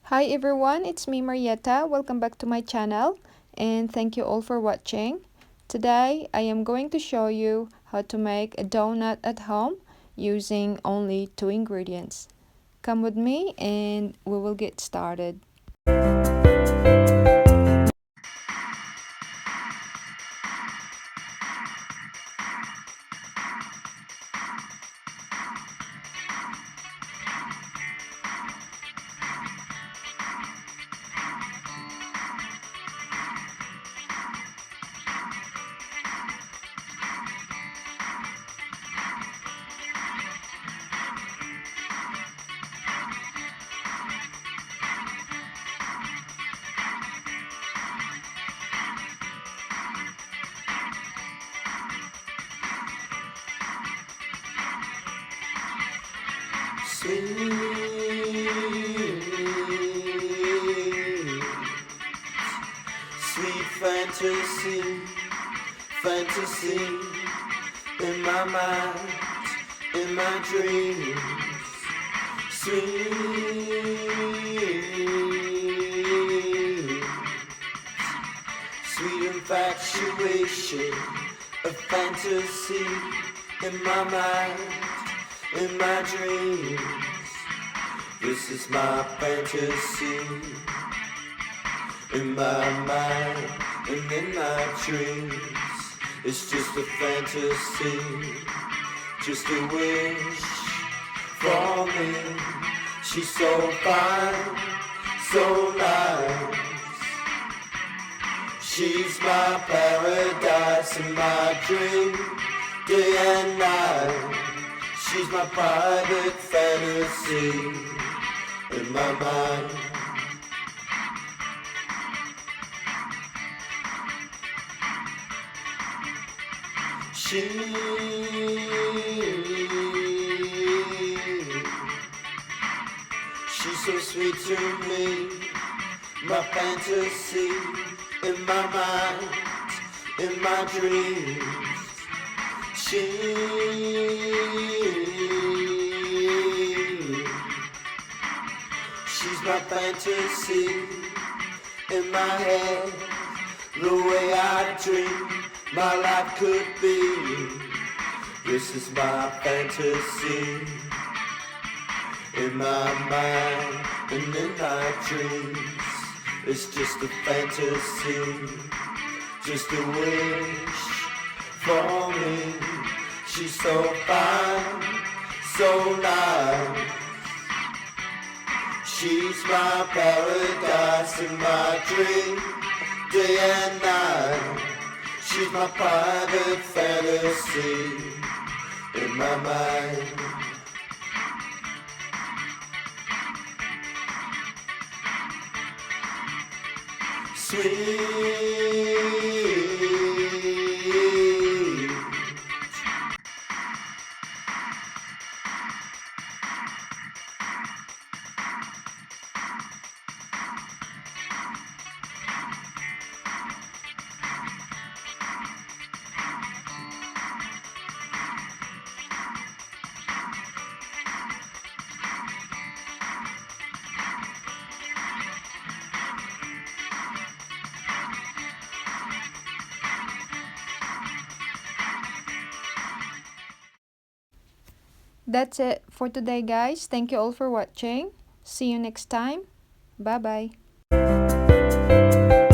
Hi everyone, it's me Marietta. Welcome back to my channel and thank you all for watching. Today I am going to show you how to make a donut at home using only 2 ingredients. Come with me and we will get started. Sweet fantasy in my mind, in my dreams. Sweet infatuation of fantasy in my mind, in my dreams. This is my fantasy in my mind and in my dreams. It's just a fantasy, just a wish for me. She's so fine, so nice. She's my paradise in my dream, day and night. She's my private fantasy in my mind. She's so sweet to me, my fantasy in my mind, in my dreams. She's my fantasy in my head, the way I dream my life could be. This is my fantasy in my mind and in my dreams. It's just a fantasy, just a wish for me. She's so fine, so nice. She's my paradise in my dream, day and night. She's my private fantasy in my mind. Sweet. That's it for today guys. Thank you all for watching. See you next time. Bye bye.